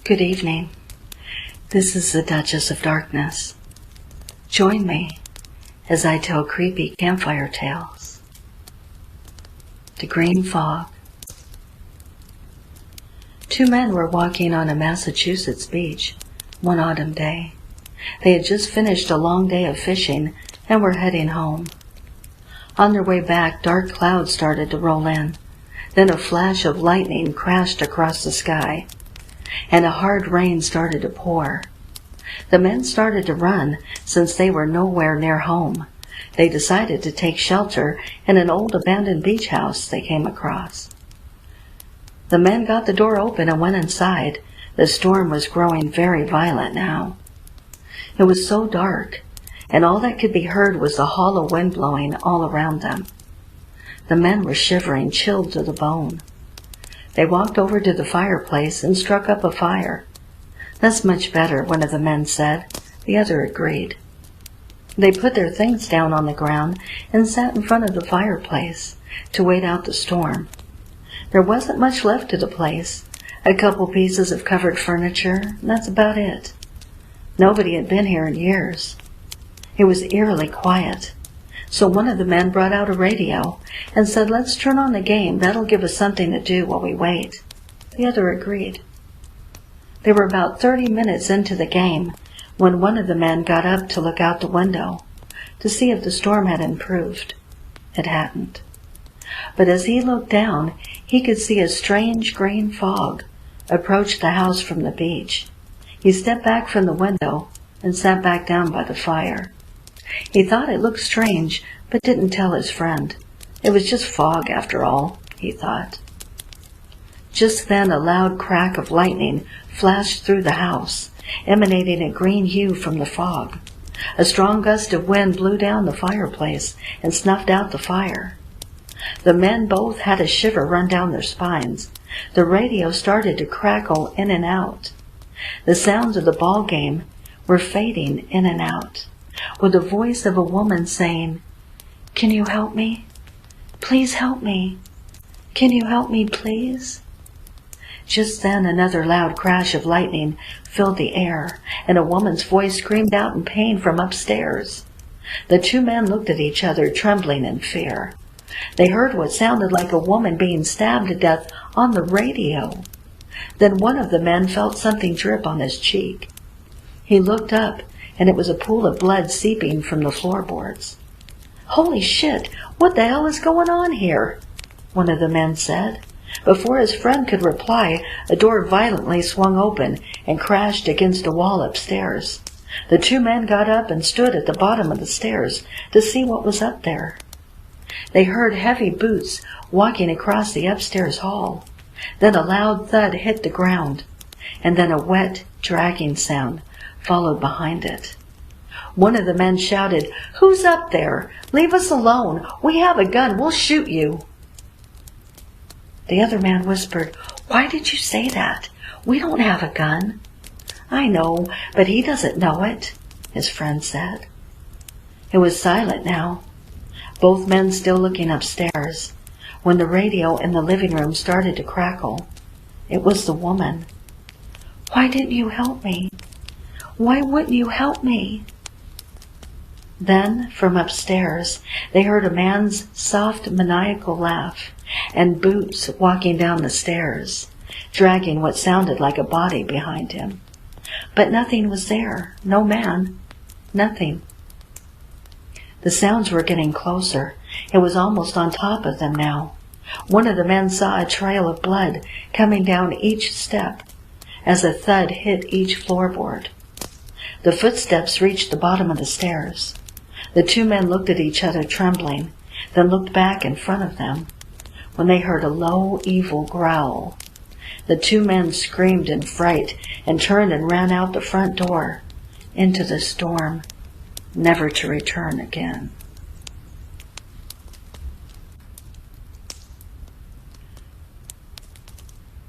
Good evening. This is the Duchess of Darkness. Join me as I tell creepy campfire tales. The Green Fog. Two men were walking on a Massachusetts beach one autumn day. They had just finished a long day of fishing and were heading home. On their way back, dark clouds started to roll in. Then a flash of lightning crashed across the sky, and a hard rain started to pour. The men started to run since they were nowhere near home. They decided to take shelter in an old abandoned beach house they came across. The men got the door open and went inside. The storm was growing very violent now. It was so dark, and all that could be heard was the hollow wind blowing all around them. The men were shivering, chilled to the bone. They walked over to the fireplace and struck up a fire. "That's much better," one of the men said. The other agreed. They put their things down on the ground and sat in front of the fireplace to wait out the storm. There wasn't much left of the place. A couple pieces of covered furniture, and that's about it. Nobody had been here in years. It was eerily quiet. So one of the men brought out a radio and said, "Let's turn on the game. That'll give us something to do while we wait." The other agreed. They were about 30 minutes into the game when one of the men got up to look out the window to see if the storm had improved. It hadn't. But as he looked down, he could see a strange green fog approach the house from the beach. He stepped back from the window and sat back down by the fire. He thought it looked strange, but didn't tell his friend. It was just fog after all, he thought. Just then a loud crack of lightning flashed through the house, emanating a green hue from the fog. A strong gust of wind blew down the fireplace and snuffed out the fire. The men both had a shiver run down their spines. The radio started to crackle in and out. The sounds of the ball game were fading in and out, with the voice of a woman saying, "Can you help me? Please help me. Can you help me, please?" Just then another loud crash of lightning filled the air, and a woman's voice screamed out in pain from upstairs. The two men looked at each other, trembling in fear. They heard what sounded like a woman being stabbed to death on the radio. Then one of the men felt something drip on his cheek. He looked up, and it was a pool of blood seeping from the floorboards. "Holy shit! What the hell is going on here?" one of the men said. Before his friend could reply, a door violently swung open and crashed against a wall upstairs. The two men got up and stood at the bottom of the stairs to see what was up there. They heard heavy boots walking across the upstairs hall. Then a loud thud hit the ground, and then a wet, dragging sound followed behind it. One of the men shouted, "Who's up there? Leave us alone. We have a gun. We'll shoot you." The other man whispered, "Why did you say that? We don't have a gun." "I know, but he doesn't know it," his friend said. It was silent now, both men still looking upstairs, when the radio in the living room started to crackle. It was the woman. "Why didn't you help me? Why wouldn't you help me?" Then, from upstairs, they heard a man's soft, maniacal laugh, and boots walking down the stairs, dragging what sounded like a body behind him. But nothing was there. No man. Nothing. The sounds were getting closer. It was almost on top of them now. One of the men saw a trail of blood coming down each step as a thud hit each floorboard. The footsteps reached the bottom of the stairs. The two men looked at each other, trembling, then looked back in front of them, when they heard a low, evil growl. The two men screamed in fright and turned and ran out the front door into the storm, never to return again.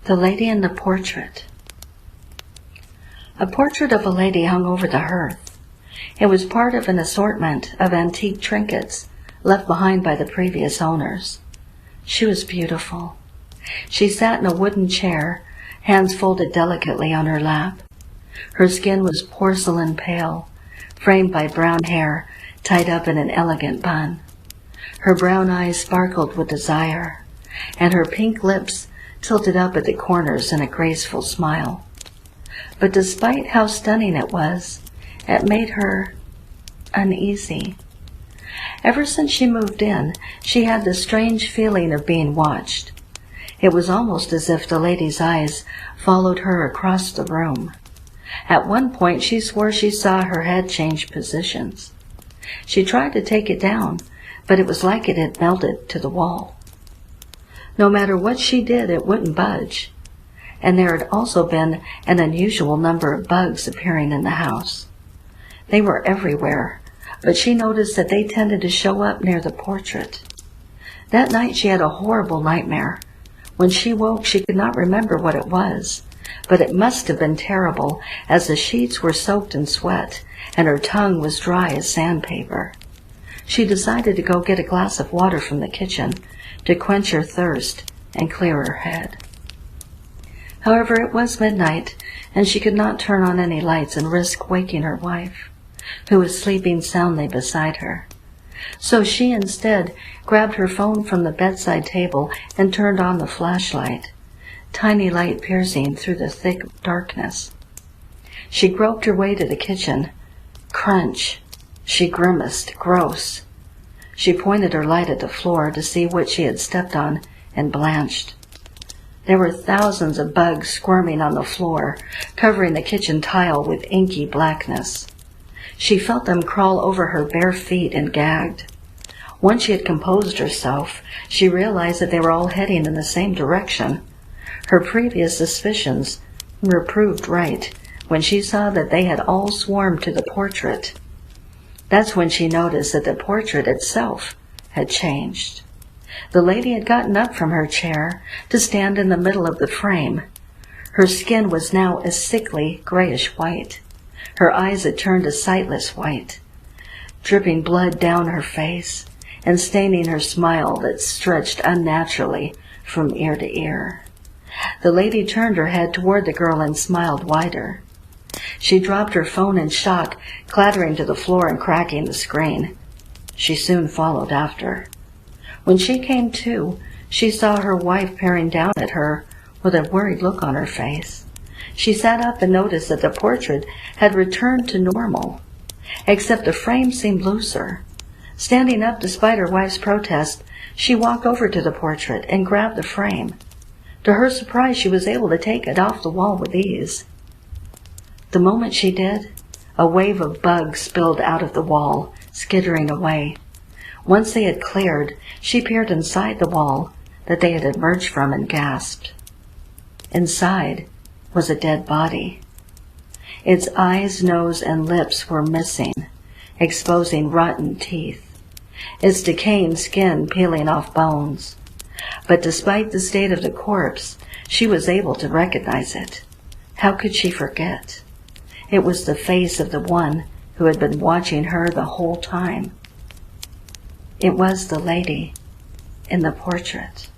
The Lady in the Portrait. A portrait of a lady hung over the hearth. It was part of an assortment of antique trinkets left behind by the previous owners. She was beautiful. She sat in a wooden chair hands folded delicately on her lap. Her skin was porcelain pale, framed by brown hair tied up in an elegant bun. Her brown eyes sparkled with desire, and her pink lips tilted up at the corners in a graceful smile. But despite how stunning it was, it made her uneasy. Ever since she moved in, she had the strange feeling of being watched. It was almost as if the lady's eyes followed her across the room. At one point, she swore she saw her head change positions. She tried to take it down, but it was like it had melted to the wall. No matter what she did, it wouldn't budge. And there had also been an unusual number of bugs appearing in the house. They were everywhere, but she noticed that they tended to show up near the portrait. That night she had a horrible nightmare. When she woke, she could not remember what it was, but it must have been terrible, as the sheets were soaked in sweat and her tongue was dry as sandpaper. She decided to go get a glass of water from the kitchen to quench her thirst and clear her head. However, it was midnight, and she could not turn on any lights and risk waking her wife, who was sleeping soundly beside her. So she instead grabbed her phone from the bedside table and turned on the flashlight, tiny light piercing through the thick darkness. She groped her way to the kitchen. Crunch! She grimaced, gross. She pointed her light at the floor to see what she had stepped on and blanched. There were thousands of bugs squirming on the floor, covering the kitchen tile with inky blackness. She felt them crawl over her bare feet and gagged. Once she had composed herself, she realized that they were all heading in the same direction. Her previous suspicions were proved right when she saw that they had all swarmed to the portrait. That's when she noticed that the portrait itself had changed. The lady had gotten up from her chair to stand in the middle of the frame. Her skin was now a sickly grayish white. Her eyes had turned a sightless white, dripping blood down her face and staining her smile that stretched unnaturally from ear to ear. The lady turned her head toward the girl and smiled wider. She dropped her phone in shock, clattering to the floor and cracking the screen. She soon followed after. When she came to, she saw her wife peering down at her with a worried look on her face. She sat up and noticed that the portrait had returned to normal, except the frame seemed looser. Standing up despite her wife's protest, she walked over to the portrait and grabbed the frame. To her surprise, she was able to take it off the wall with ease. The moment she did, a wave of bugs spilled out of the wall, skittering away. Once they had cleared, she peered inside the wall that they had emerged from and gasped. Inside was a dead body. Its eyes, nose, and lips were missing, exposing rotten teeth, its decaying skin peeling off bones. But despite the state of the corpse, she was able to recognize it. How could she forget? It was the face of the one who had been watching her the whole time. It was the lady in the portrait.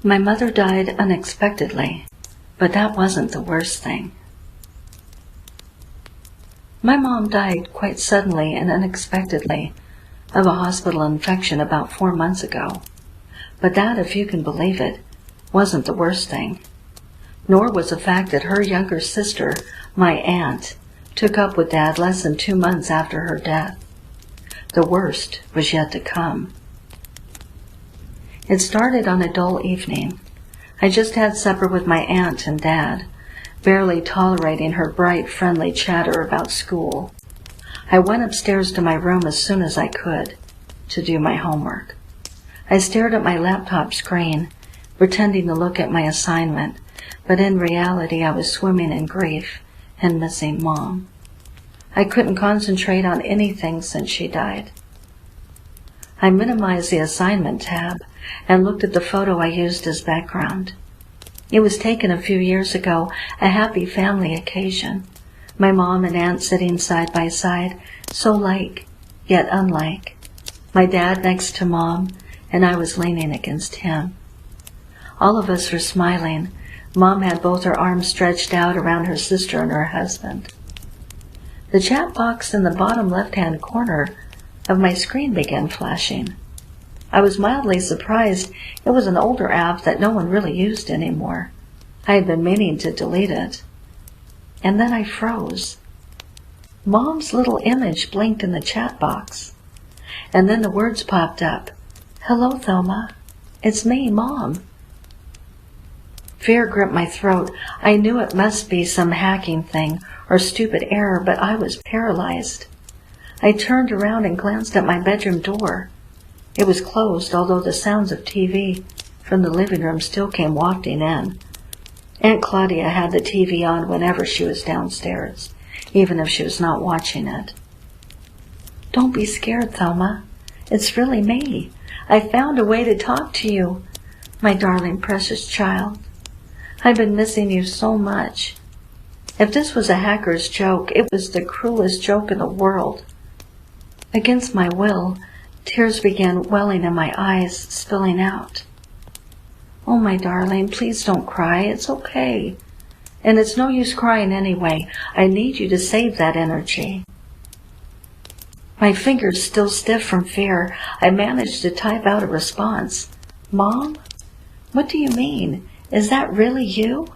My mother died unexpectedly, but that wasn't the worst thing. My mom died quite suddenly and unexpectedly of a hospital infection about 4 months ago. But that, if you can believe it, wasn't the worst thing. Nor was the fact that her younger sister, my aunt, took up with Dad less than 2 months after her death. The worst was yet to come. It started on a dull evening. I just had supper with my aunt and Dad, barely tolerating her bright, friendly chatter about school. I went upstairs to my room as soon as I could to do my homework. I stared at my laptop screen, pretending to look at my assignment, but in reality I was swimming in grief and missing Mom. I couldn't concentrate on anything since she died. I minimized the assignment tab and looked at the photo I used as background. It was taken a few years ago, a happy family occasion. My mom and aunt sitting side by side, so like yet unlike. My dad next to Mom, and I was leaning against him. All of us were smiling. Mom had both her arms stretched out around her sister and her husband. The chat box in the bottom left-hand corner of my screen began flashing. I was mildly surprised. It was an older app that no one really used anymore. I had been meaning to delete it. And then I froze. Mom's little image blinked in the chat box. And then the words popped up. "Hello, Thelma. It's me, Mom." Fear gripped my throat. I knew it must be some hacking thing or stupid error, but I was paralyzed. I turned around and glanced at my bedroom door. It was closed, although the sounds of TV from the living room still came wafting in. Aunt Claudia had the TV on whenever she was downstairs, even if she was not watching it. "Don't be scared, Thelma. It's really me. I found a way to talk to you, my darling, precious child. I've been missing you so much." If this was a hacker's joke, it was the cruelest joke in the world. Against my will, tears began welling in my eyes, spilling out. "Oh, my darling, please don't cry. It's okay. And it's no use crying anyway. I need you to save that energy." My fingers still stiff from fear, I managed to type out a response. "Mom? What do you mean? Is that really you?"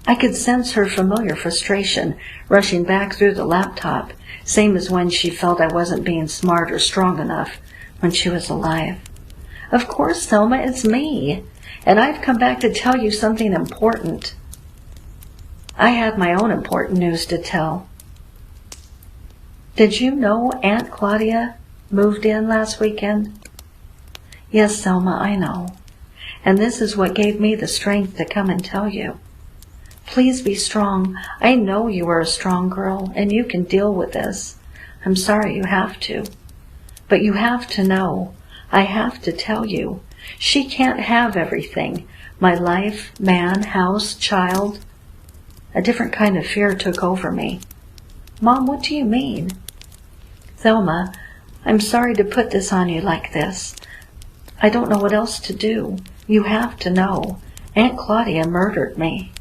I could sense her familiar frustration rushing back through the laptop, same as when she felt I wasn't being smart or strong enough when she was alive. "Of course, Thelma, it's me. And I've come back to tell you something important." I had my own important news to tell. "Did you know Aunt Claudia moved in last weekend?" "Yes, Thelma, I know. And this is what gave me the strength to come and tell you. Please be strong. I know you are a strong girl, and you can deal with this. I'm sorry you have to. But you have to know. I have to tell you. She can't have everything. My life, man, house, child." A different kind of fear took over me. "Mom, what do you mean?" "Thelma, I'm sorry to put this on you like this. I don't know what else to do. You have to know. Aunt Claudia murdered me."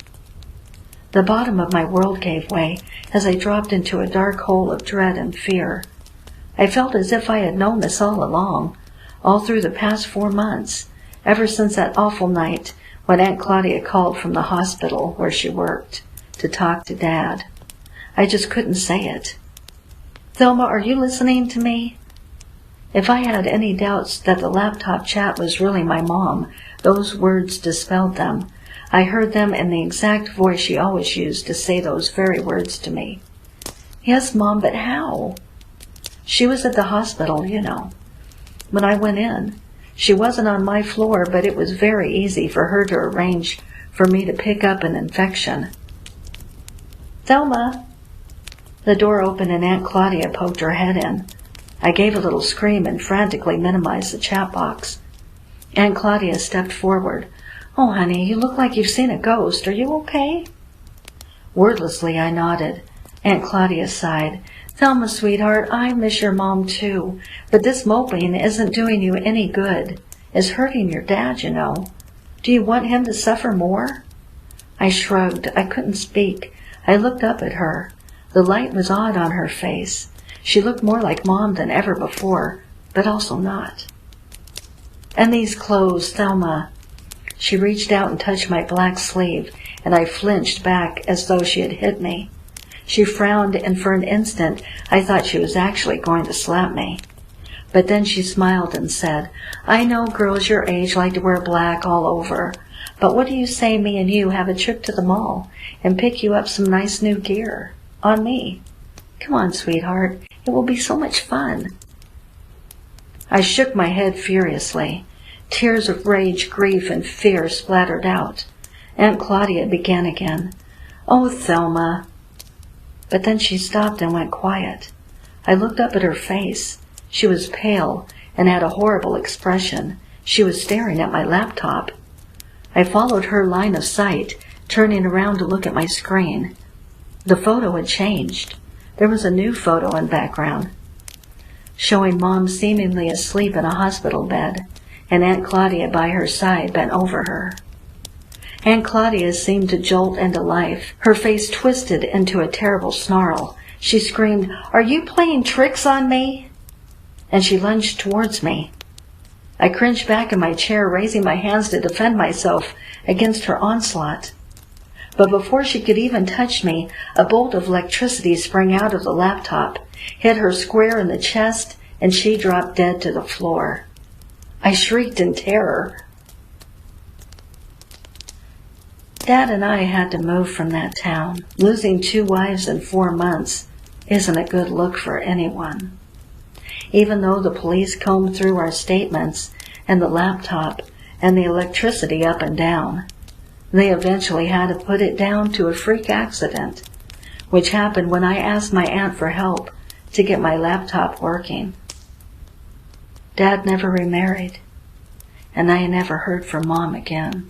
The bottom of my world gave way as I dropped into a dark hole of dread and fear. I felt as if I had known this all along, all through the past 4 months, ever since that awful night when Aunt Claudia called from the hospital where she worked to talk to Dad. I just couldn't say it. "Thelma, are you listening to me?" If I had any doubts that the laptop chat was really my mom, those words dispelled them. I heard them in the exact voice she always used to say those very words to me. "Yes, Mom, but how?" "She was at the hospital, you know. When I went in, she wasn't on my floor, but it was very easy for her to arrange for me to pick up an infection." "Thelma!" The door opened and Aunt Claudia poked her head in. I gave a little scream and frantically minimized the chat box. Aunt Claudia stepped forward. "Oh, honey, you look like you've seen a ghost. Are you okay?" Wordlessly, I nodded. Aunt Claudia sighed. "Thelma, sweetheart, I miss your mom too. But this moping isn't doing you any good. It's hurting your dad, you know. Do you want him to suffer more?" I shrugged. I couldn't speak. I looked up at her. The light was odd on her face. She looked more like Mom than ever before, but also not. "And these clothes, Thelma." She reached out and touched my black sleeve, and I flinched back as though she had hit me. She frowned, and for an instant I thought she was actually going to slap me. But then she smiled and said, "I know girls your age like to wear black all over, but what do you say me and you have a trip to the mall and pick you up some nice new gear? On me. Come on, sweetheart. It will be so much fun." I shook my head furiously. Tears of rage, grief, and fear splattered out. Aunt Claudia began again. "Oh, Thelma." But then she stopped and went quiet. I looked up at her face. She was pale and had a horrible expression. She was staring at my laptop. I followed her line of sight, turning around to look at my screen. The photo had changed. There was a new photo in background, showing Mom seemingly asleep in a hospital bed, and Aunt Claudia by her side bent over her. Aunt Claudia seemed to jolt into life, her face twisted into a terrible snarl. She screamed, "Are you playing tricks on me?" And she lunged towards me. I cringed back in my chair, raising my hands to defend myself against her onslaught. But before she could even touch me, a bolt of electricity sprang out of the laptop, hit her square in the chest, and she dropped dead to the floor. I shrieked in terror. Dad and I had to move from that town. Losing 2 wives in 4 months isn't a good look for anyone. Even though the police combed through our statements and the laptop and the electricity up and down, they eventually had to put it down to a freak accident, which happened when I asked my aunt for help to get my laptop working. Dad never remarried, and I never heard from Mom again.